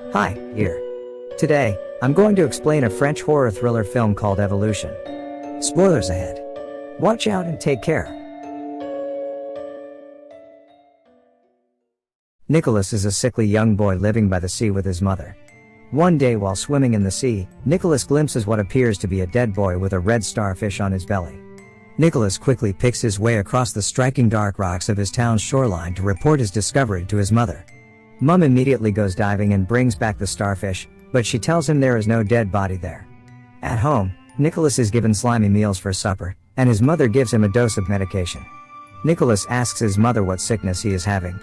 Hi, here. Today, I'm going to explain a French horror thriller film called Evolution. Spoilers ahead. Watch out and take care. Nicholas is a sickly young boy living by the sea with his mother. One day while swimming in the sea, Nicholas glimpses what appears to be a dead boy with a red starfish on his belly. Nicholas quickly picks his way across the striking dark rocks of his town's shoreline to report his discovery to his mother. Mom immediately goes diving and brings back the starfish, but she tells him there is no dead body there. At home, Nicholas is given slimy meals for supper, and his mother gives him a dose of medication. Nicholas asks his mother what sickness he is having.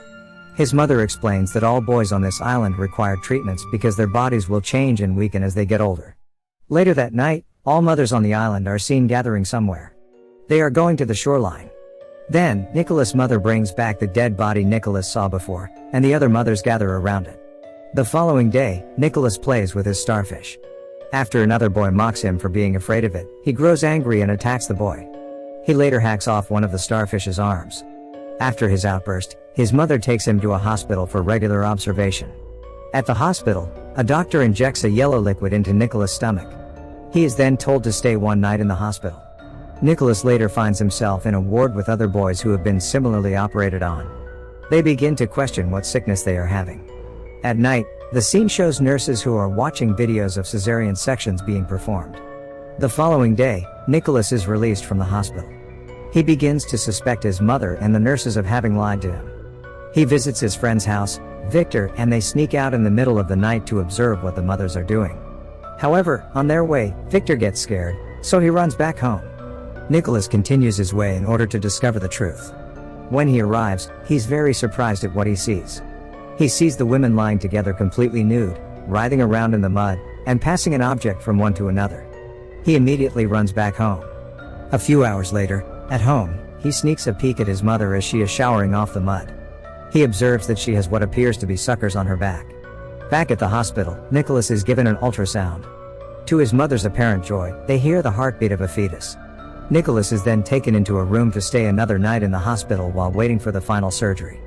His mother explains that all boys on this island require treatments because their bodies will change and weaken as they get older. Later that night, all mothers on the island are seen gathering somewhere. They are going to the shoreline. Then, Nicholas' mother brings back the dead body Nicholas saw before, and the other mothers gather around it. The following day, Nicholas plays with his starfish. After another boy mocks him for being afraid of it, he grows angry and attacks the boy. He later hacks off one of the starfish's arms. After his outburst, his mother takes him to a hospital for regular observation. At the hospital, a doctor injects a yellow liquid into Nicholas' stomach. He is then told to stay one night in the hospital. Nicholas later finds himself in a ward with other boys who have been similarly operated on. They begin to question what sickness they are having. At night, the scene shows nurses who are watching videos of cesarean sections being performed. The following day, Nicholas is released from the hospital. He begins to suspect his mother and the nurses of having lied to him. He visits his friend's house, Victor, and they sneak out in the middle of the night to observe what the mothers are doing. However, on their way, Victor gets scared, so he runs back home. Nicholas continues his way in order to discover the truth. When he arrives, he's very surprised at what he sees. He sees the women lying together completely nude, writhing around in the mud, and passing an object from one to another. He immediately runs back home. A few hours later, at home, he sneaks a peek at his mother as she is showering off the mud. He observes that she has what appears to be suckers on her back. Back at the hospital, Nicholas is given an ultrasound. To his mother's apparent joy, they hear the heartbeat of a fetus. Nicholas is then taken into a room to stay another night in the hospital while waiting for the final surgery.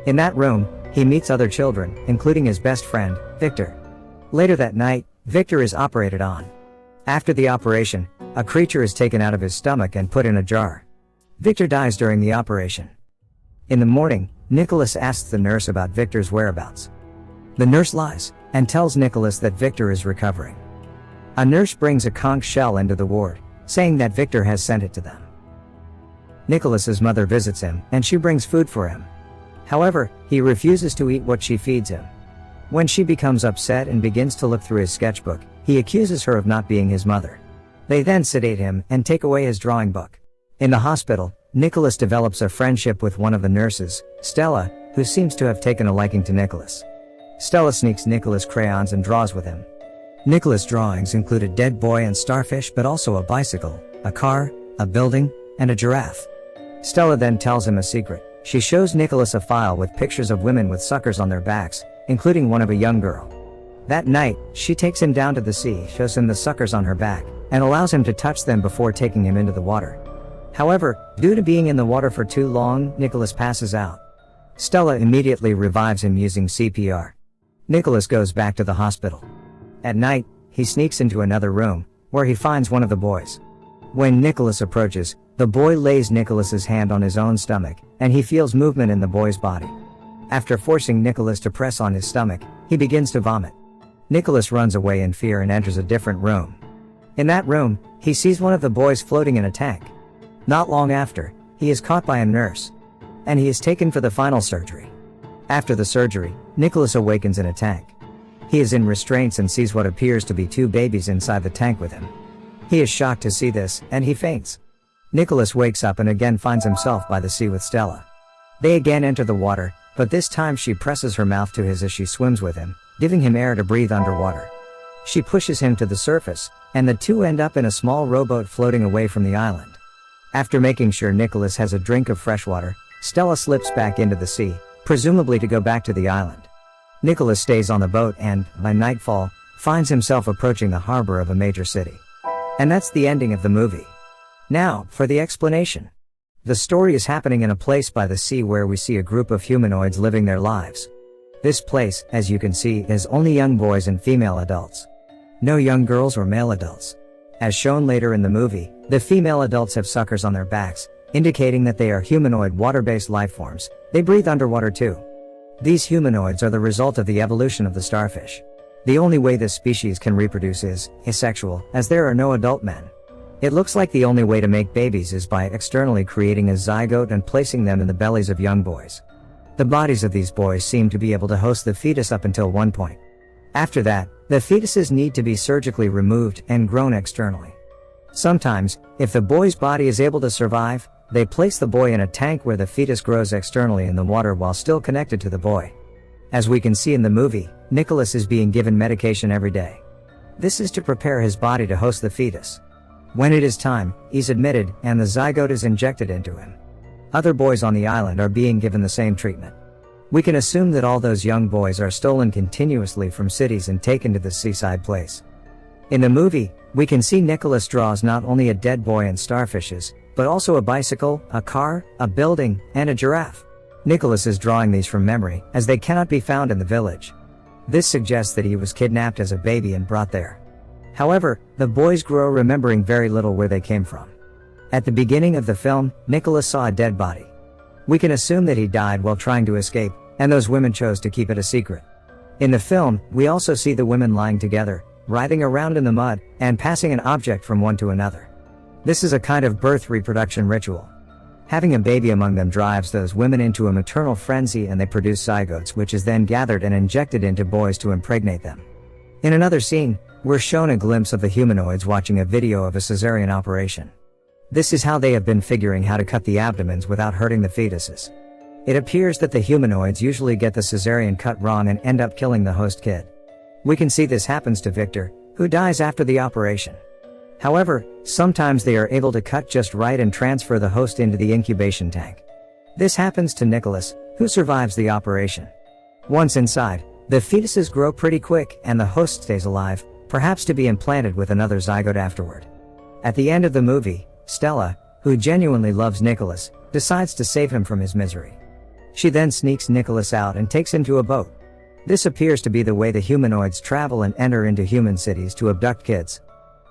In that room, he meets other children, including his best friend, Victor. Later that night, Victor is operated on. After the operation, a creature is taken out of his stomach and put in a jar. Victor dies during the operation. In the morning, Nicholas asks the nurse about Victor's whereabouts. The nurse lies, and tells Nicholas that Victor is recovering. A nurse brings a conch shell into the ward, saying that Victor has sent it to them. Nicholas's mother visits him, and she brings food for him. However, he refuses to eat what she feeds him. When she becomes upset and begins to look through his sketchbook, he accuses her of not being his mother. They then sedate him and take away his drawing book. In the hospital, Nicholas develops a friendship with one of the nurses, Stella, who seems to have taken a liking to Nicholas. Stella sneaks Nicholas crayons and draws with him. Nicholas' drawings include a dead boy and starfish, but also a bicycle, a car, a building, and a giraffe. Stella then tells him a secret. She shows Nicholas a file with pictures of women with suckers on their backs, including one of a young girl. That night, she takes him down to the sea, shows him the suckers on her back, and allows him to touch them before taking him into the water. However, due to being in the water for too long, Nicholas passes out. Stella immediately revives him using CPR. Nicholas goes back to the hospital. At night, he sneaks into another room, where he finds one of the boys. When Nicholas approaches, the boy lays Nicholas's hand on his own stomach, and he feels movement in the boy's body. After forcing Nicholas to press on his stomach, he begins to vomit. Nicholas runs away in fear and enters a different room. In that room, he sees one of the boys floating in a tank. Not long after, he is caught by a nurse, and he is taken for the final surgery. After the surgery, Nicholas awakens in a tank. He is in restraints and sees what appears to be two babies inside the tank with him. He is shocked to see this, and he faints. Nicholas wakes up and again finds himself by the sea with Stella. They again enter the water, but this time she presses her mouth to his as she swims with him, giving him air to breathe underwater. She pushes him to the surface, and the two end up in a small rowboat floating away from the island. After making sure Nicholas has a drink of fresh water, Stella slips back into the sea, presumably to go back to the island. Nicholas stays on the boat and, by nightfall, finds himself approaching the harbor of a major city. And that's the ending of the movie. Now, for the explanation. The story is happening in a place by the sea where we see a group of humanoids living their lives. This place, as you can see, is only young boys and female adults. No young girls or male adults. As shown later in the movie, the female adults have suckers on their backs, indicating that they are humanoid water-based life forms. They breathe underwater too. These humanoids are the result of the evolution of the starfish. The only way this species can reproduce is asexual, as there are no adult men. It looks like the only way to make babies is by externally creating a zygote and placing them in the bellies of young boys. The bodies of these boys seem to be able to host the fetus up until one point. After that, the fetuses need to be surgically removed and grown externally. Sometimes, if the boy's body is able to survive, they place the boy in a tank where the fetus grows externally in the water while still connected to the boy. As we can see in the movie, Nicholas is being given medication every day. This is to prepare his body to host the fetus. When it is time, he's admitted, and the zygote is injected into him. Other boys on the island are being given the same treatment. We can assume that all those young boys are stolen continuously from cities and taken to the seaside place. In the movie, we can see Nicholas draws not only a dead boy and starfishes, but also a bicycle, a car, a building, and a giraffe. Nicholas is drawing these from memory, as they cannot be found in the village. This suggests that he was kidnapped as a baby and brought there. However, the boys grow remembering very little where they came from. At the beginning of the film, Nicholas saw a dead body. We can assume that he died while trying to escape, and those women chose to keep it a secret. In the film, we also see the women lying together, writhing around in the mud, and passing an object from one to another. This is a kind of birth reproduction ritual. Having a baby among them drives those women into a maternal frenzy, and they produce zygotes, which is then gathered and injected into boys to impregnate them. In another scene, we're shown a glimpse of the humanoids watching a video of a cesarean operation. This is how they have been figuring how to cut the abdomens without hurting the fetuses. It appears that the humanoids usually get the cesarean cut wrong and end up killing the host kid. We can see this happens to Victor, who dies after the operation. However, sometimes they are able to cut just right and transfer the host into the incubation tank. This happens to Nicholas, who survives the operation. Once inside, the fetuses grow pretty quick and the host stays alive, perhaps to be implanted with another zygote afterward. At the end of the movie, Stella, who genuinely loves Nicholas, decides to save him from his misery. She then sneaks Nicholas out and takes him to a boat. This appears to be the way the humanoids travel and enter into human cities to abduct kids.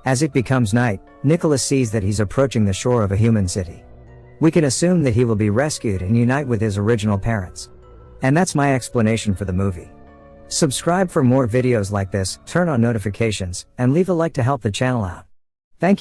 As it becomes night, Nicholas sees that he's approaching the shore of a human city. We can assume that he will be rescued and unite with his original parents. And that's my explanation for the movie. Subscribe for more videos like this, turn on notifications, and leave a like to help the channel out. Thank you.